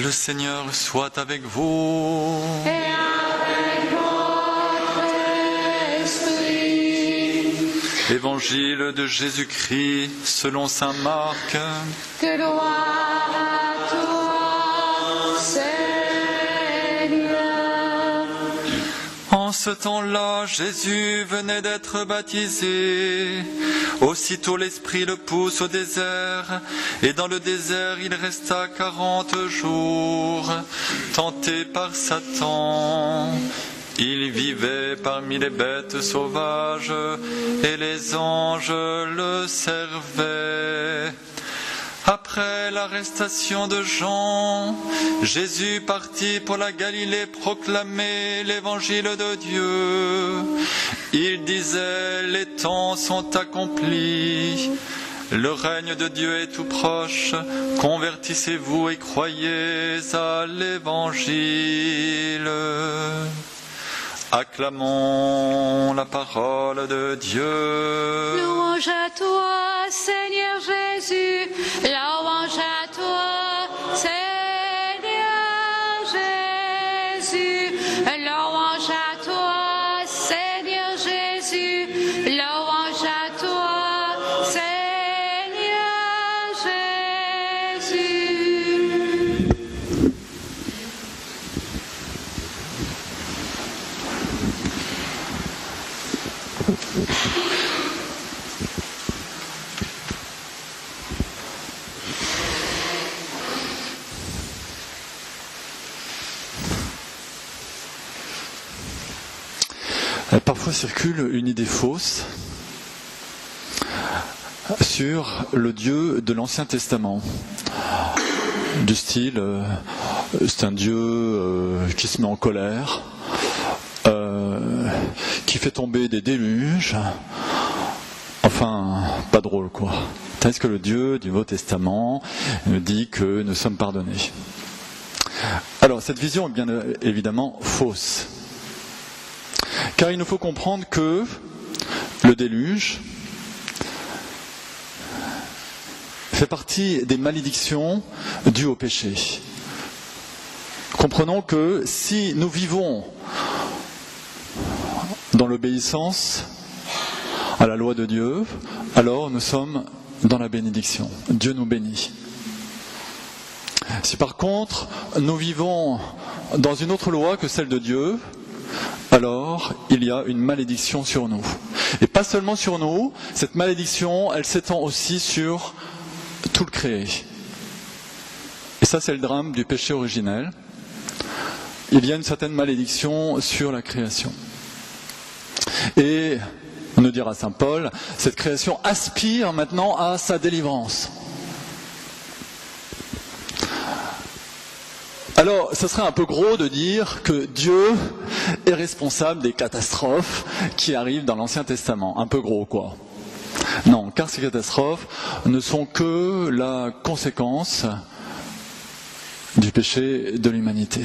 Le Seigneur soit avec vous. Et avec votre esprit. Évangile de Jésus-Christ selon saint Marc. Gloire à toi, Seigneur. En ce temps-là, Jésus venait d'être baptisé. Aussitôt l'Esprit le pousse au désert, et dans le désert il resta 40 jours, tenté par Satan. Il vivait parmi les bêtes sauvages, et les anges le servaient. Après l'arrestation de Jean, Jésus partit pour la Galilée proclamer l'évangile de Dieu. Il disait, les temps sont accomplis, le règne de Dieu est tout proche, convertissez-vous et croyez à l'évangile. Acclamons la parole de Dieu. Louange à toi, Seigneur Jésus. Louange à toi, Seigneur Jésus. Louange à toi, Seigneur Jésus. Louange à toi, Seigneur Jésus. Parfois circule une idée fausse sur le Dieu de l'Ancien Testament, du style c'est un Dieu qui se met en colère, qui fait tomber des déluges, enfin pas drôle quoi. Est-ce que le Dieu du Nouveau Testament nous dit que nous sommes pardonnés? Alors cette vision est bien évidemment fausse. Car il nous faut comprendre que le déluge fait partie des malédictions dues au péché. Comprenons que si nous vivons dans l'obéissance à la loi de Dieu, alors nous sommes dans la bénédiction. Dieu nous bénit. Si par contre nous vivons dans une autre loi que celle de Dieu, alors il y a une malédiction sur nous. Et pas seulement sur nous, cette malédiction, elle s'étend aussi sur tout le créé. Et ça, c'est le drame du péché originel. Il y a une certaine malédiction sur la création. Et, on nous dira saint Paul, cette création aspire maintenant à sa délivrance. Alors, ce serait un peu gros de dire que Dieu est responsable des catastrophes qui arrivent dans l'Ancien Testament. Un peu gros, quoi. Non, car ces catastrophes ne sont que la conséquence du péché de l'humanité.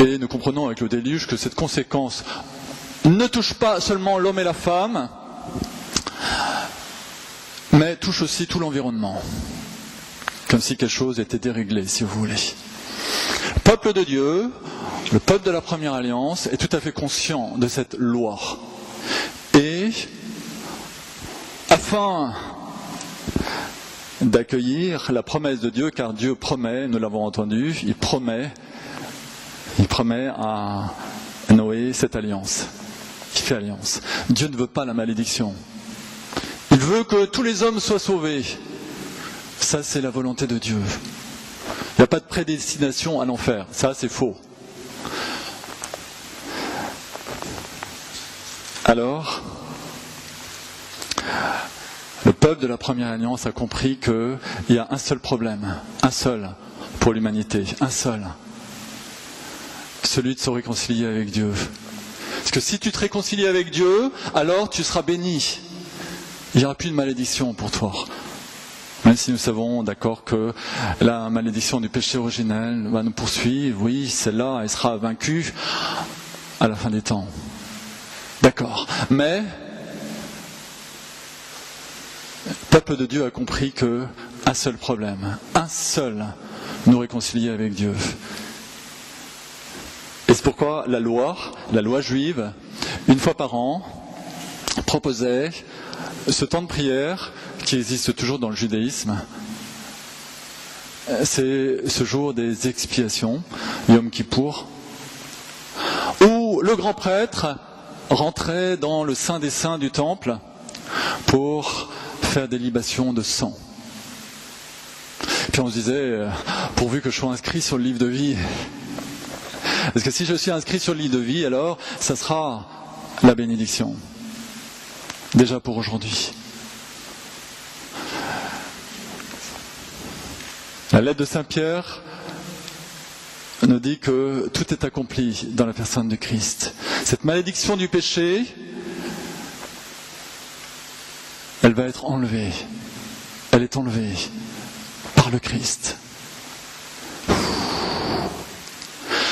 Et nous comprenons avec le déluge que cette conséquence ne touche pas seulement l'homme et la femme, mais touche aussi tout l'environnement. Comme si quelque chose était déréglé, si vous voulez. Le peuple de Dieu, le peuple de la première alliance, est tout à fait conscient de cette loi. Et, afin d'accueillir la promesse de Dieu, car Dieu promet, nous l'avons entendu, il promet à Noé cette alliance. Il fait alliance. Dieu ne veut pas la malédiction. Il veut que tous les hommes soient sauvés. Ça, c'est la volonté de Dieu. Il n'y a pas de prédestination à l'enfer. Ça, c'est faux. Alors, le peuple de la première alliance a compris qu'il y a un seul problème, un seul pour l'humanité, un seul. Celui de se réconcilier avec Dieu. Parce que si tu te réconcilies avec Dieu, alors tu seras béni. Il n'y aura plus de malédiction pour toi. Même si nous savons, d'accord, que la malédiction du péché originel va nous poursuivre, oui, celle-là, elle sera vaincue à la fin des temps. D'accord. Mais Le peuple de Dieu a compris qu'un seul problème, un seul, nous réconcilier avec Dieu. Et c'est pourquoi la loi juive, une fois par an, proposait ce temps de prière qui existe toujours dans le judaïsme. C'est ce jour des expiations, Yom Kippour, où le grand prêtre rentrait dans le Saint des Saints du temple pour faire des libations de sang. Puis on se disait, pourvu que je sois inscrit sur le livre de vie. Parce que si je suis inscrit sur le livre de vie, alors ça sera la bénédiction. Déjà pour aujourd'hui. La lettre de Saint Pierre nous dit que tout est accompli dans la personne de Christ. Cette malédiction du péché, elle va être enlevée. Elle est enlevée par le Christ.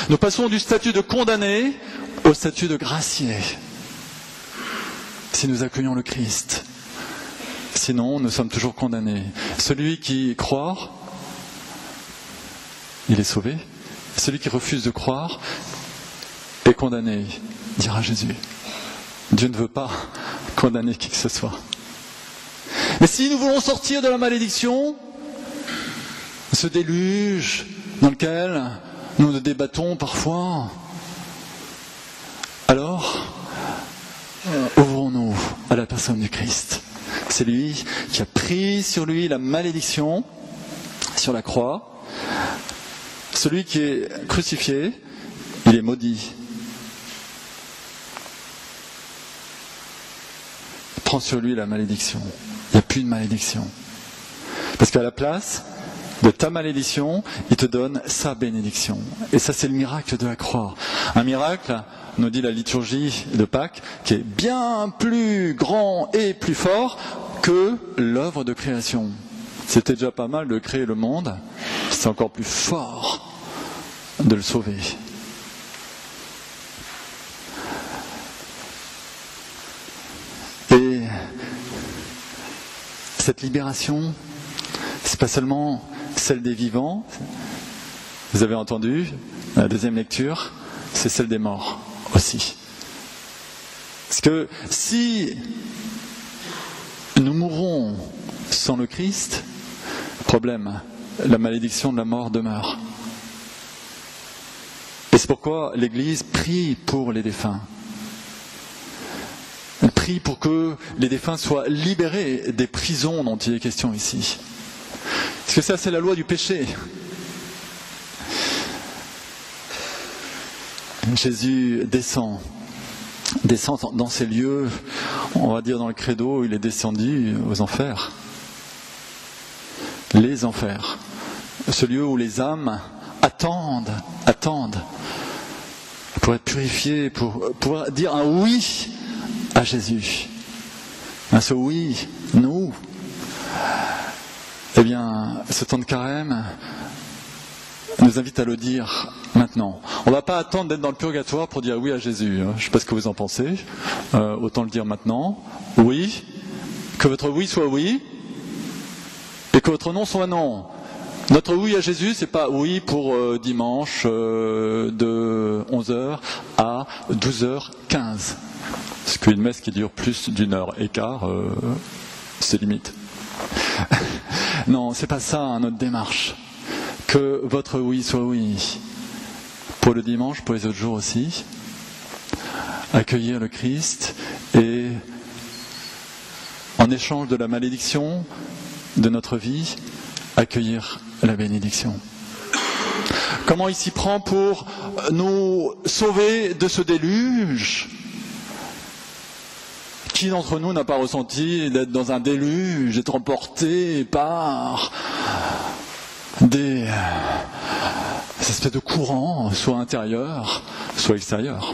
Nous passons du statut de condamné au statut de gracié. Si nous accueillons le Christ. Sinon, nous sommes toujours condamnés. Celui qui croit, il est sauvé. Celui qui refuse de croire est condamné, dira Jésus. Dieu ne veut pas condamner qui que ce soit. Mais si nous voulons sortir de la malédiction, ce déluge dans lequel nous nous débattons parfois, alors ouvrons-nous à la personne du Christ. C'est lui qui a pris sur lui la malédiction sur la croix. Celui qui est crucifié, il est maudit. Il prend sur lui la malédiction. Il n'y a plus de malédiction. Parce qu'à la place de ta malédiction, il te donne sa bénédiction. Et ça, c'est le miracle de la croix. Un miracle, nous dit la liturgie de Pâques, qui est bien plus grand et plus fort que l'œuvre de création. C'était déjà pas mal de créer le monde, c'est encore plus fort de le sauver. Et cette libération, c'est pas seulement celle des vivants, vous avez entendu, la deuxième lecture, c'est celle des morts aussi. Parce que si nous mourrons sans le Christ, problème, la malédiction de la mort demeure. Et c'est pourquoi l'Église prie pour les défunts. Elle prie pour que les défunts soient libérés des prisons dont il est question ici. Parce que ça, c'est la loi du péché. Jésus descend dans ces lieux, on va dire dans le credo, il est descendu aux enfers. Les enfers. Ce lieu où les âmes attendent pour être purifiées, pour pouvoir dire un oui à Jésus. Ce oui, nous. Eh bien, ce temps de carême nous invite à le dire maintenant. On ne va pas attendre d'être dans le purgatoire pour dire oui à Jésus. Je ne sais pas ce que vous en pensez. Autant le dire maintenant. Oui. Que votre oui soit oui. Et que votre non soit non. Notre oui à Jésus, c'est pas oui pour dimanche de 11h à 12h15. Parce qu'une messe qui dure plus d'une heure et quart, c'est limite. Non, c'est pas ça notre démarche. Que votre oui soit oui. Pour le dimanche, pour les autres jours aussi. Accueillir le Christ et en échange de la malédiction de notre vie, accueillir la bénédiction. Comment il s'y prend pour nous sauver de ce déluge? Qui d'entre nous n'a pas ressenti d'être dans un déluge, d'être emporté par des espèces de courants, soit intérieurs, soit extérieurs?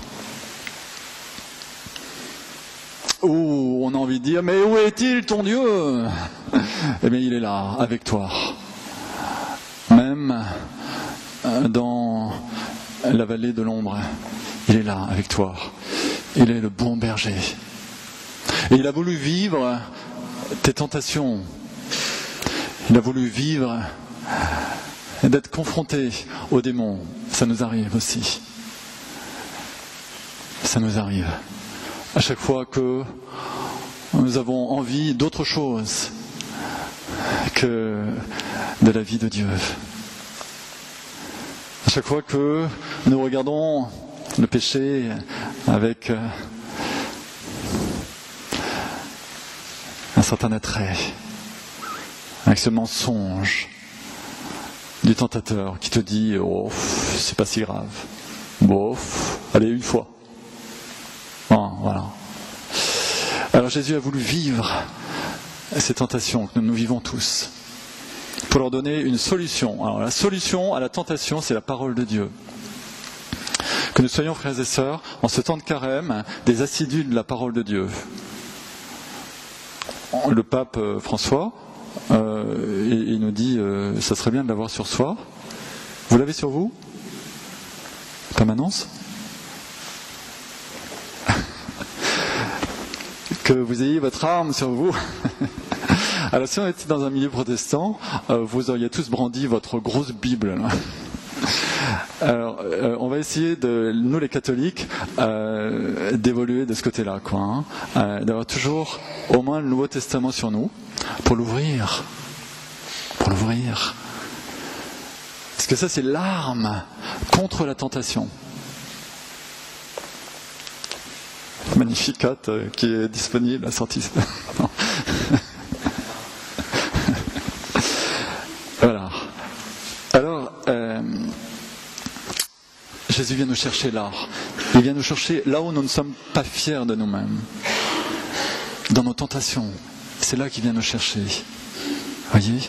Où on a envie de dire, mais où est-il ton Dieu? Eh bien, il est là, avec toi. Même dans la vallée de l'ombre, il est là, avec toi. Il est le bon berger. Et il a voulu vivre tes tentations. Il a voulu vivre et d'être confronté aux démons. Ça nous arrive aussi. Ça nous arrive. À chaque fois que nous avons envie d'autre chose que de la vie de Dieu. À chaque fois que nous regardons le péché avec un certain attrait, avec ce mensonge du tentateur qui te dit « Oh, c'est pas si grave. Bon, allez, une fois. » Voilà. Alors Jésus a voulu vivre ces tentations que nous vivons tous, pour leur donner une solution. Alors la solution à la tentation, c'est la parole de Dieu. Que nous soyons, frères et sœurs, en ce temps de carême, des assidus de la parole de Dieu. Le pape François, il nous dit, ça serait bien de l'avoir sur soi. Vous l'avez sur vous ? Permanence ? Que vous ayez votre arme sur vous. Alors si on était dans un milieu protestant, vous auriez tous brandi votre grosse Bible. Alors, on va essayer nous les catholiques, d'évoluer de ce côté-là, d'avoir toujours au moins le Nouveau Testament sur nous, pour l'ouvrir. Parce que ça, c'est l'arme contre la tentation. Magnificat qui est disponible à sortie. Voilà. Alors, Jésus vient nous chercher là. Il vient nous chercher là où nous ne sommes pas fiers de nous-mêmes. Dans nos tentations. C'est là qu'il vient nous chercher. Voyez ?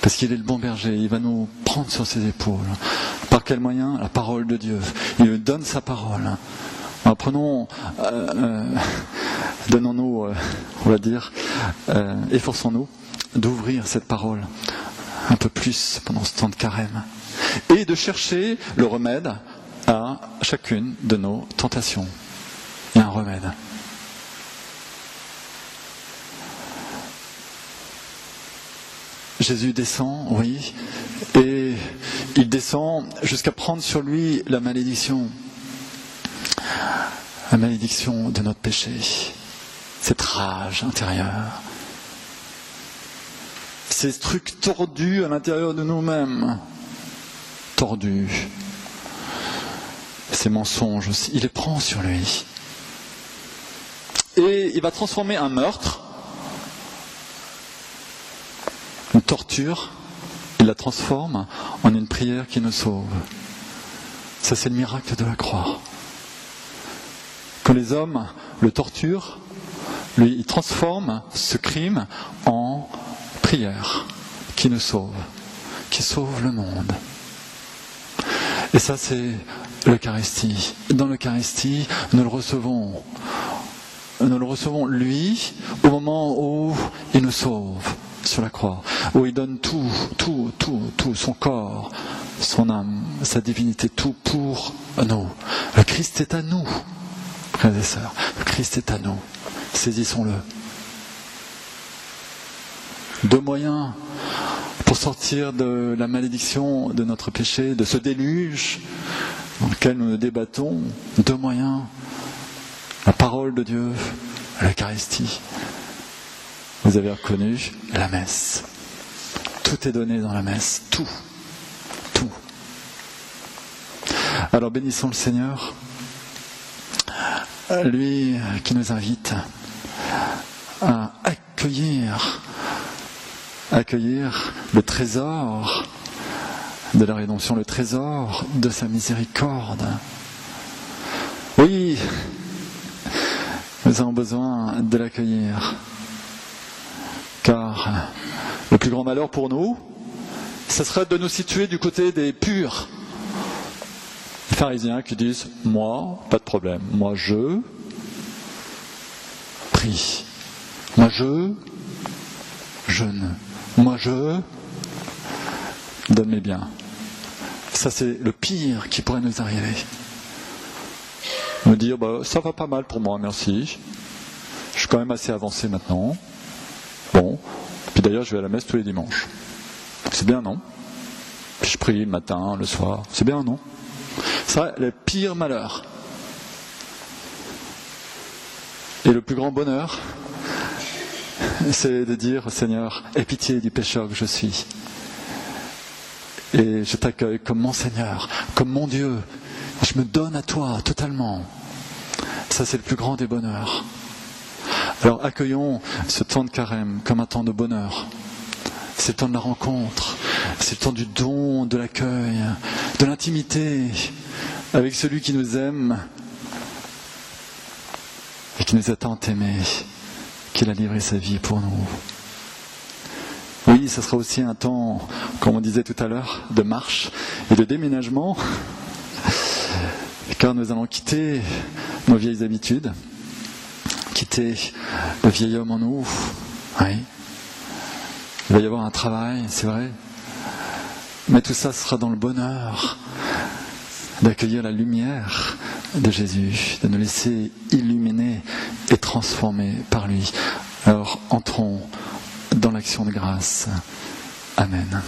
Parce qu'il est le bon berger. Il va nous prendre sur ses épaules. Par quel moyen ? La parole de Dieu. Il nous donne sa parole. Alors donnons-nous, on va dire, efforçons-nous d'ouvrir cette parole un peu plus pendant ce temps de carême et de chercher le remède à chacune de nos tentations. Il y a un remède. Jésus descend, oui, et il descend jusqu'à prendre sur lui la malédiction. La malédiction de notre péché, cette rage intérieure, ces trucs tordus à l'intérieur de nous-mêmes, tordus, ces mensonges aussi, il les prend sur lui. Et il va transformer un meurtre, une torture, il la transforme en une prière qui nous sauve. Ça, c'est le miracle de la croix. Quand les hommes le torturent, lui, il transforme ce crime en prière qui nous sauve, qui sauve le monde. Et ça, c'est l'Eucharistie. Dans l'Eucharistie, nous le recevons. Nous le recevons, lui, au moment où il nous sauve sur la croix, où il donne tout, son corps, son âme, sa divinité, tout pour nous. Le Christ est à nous. Frères et sœurs, le Christ est à nous. Saisissons-le. Deux moyens pour sortir de la malédiction de notre péché, de ce déluge dans lequel nous nous débattons. Deux moyens. La parole de Dieu, l'Eucharistie. Vous avez reconnu la messe. Tout est donné dans la messe. Tout. Alors bénissons le Seigneur. Lui qui nous invite à accueillir le trésor de la rédemption, le trésor de sa miséricorde. Oui, nous avons besoin de l'accueillir, car le plus grand malheur pour nous, ce serait de nous situer du côté des purs. Les pharisiens qui disent « Moi, pas de problème, moi je prie, moi je jeûne, moi je donne mes biens. » Ça, c'est le pire qui pourrait nous arriver. Me dire « Ça va pas mal pour moi, merci. Je suis quand même assez avancé maintenant. Bon, puis d'ailleurs je vais à la messe tous les dimanches. C'est bien, non? Puis je prie le matin, le soir. C'est bien, non? C'est vrai, le pire malheur. Et le plus grand bonheur, c'est de dire, Seigneur, aie pitié du pécheur que je suis. Et je t'accueille comme mon Seigneur, comme mon Dieu. Je me donne à toi totalement. Ça, c'est le plus grand des bonheurs. Alors accueillons ce temps de carême comme un temps de bonheur. C'est le temps de la rencontre, c'est le temps du don, de l'accueil, de l'intimité avec celui qui nous aime et qui nous a tant aimés, qu'il a livré sa vie pour nous. Oui, ce sera aussi un temps, comme on disait tout à l'heure, de marche et de déménagement, car nous allons quitter nos vieilles habitudes, quitter le vieil homme en nous. Oui. Il va y avoir un travail, c'est vrai, mais tout ça sera dans le bonheur d'accueillir la lumière de Jésus, de nous laisser illuminer et transformer par lui. Alors entrons dans l'action de grâce. Amen.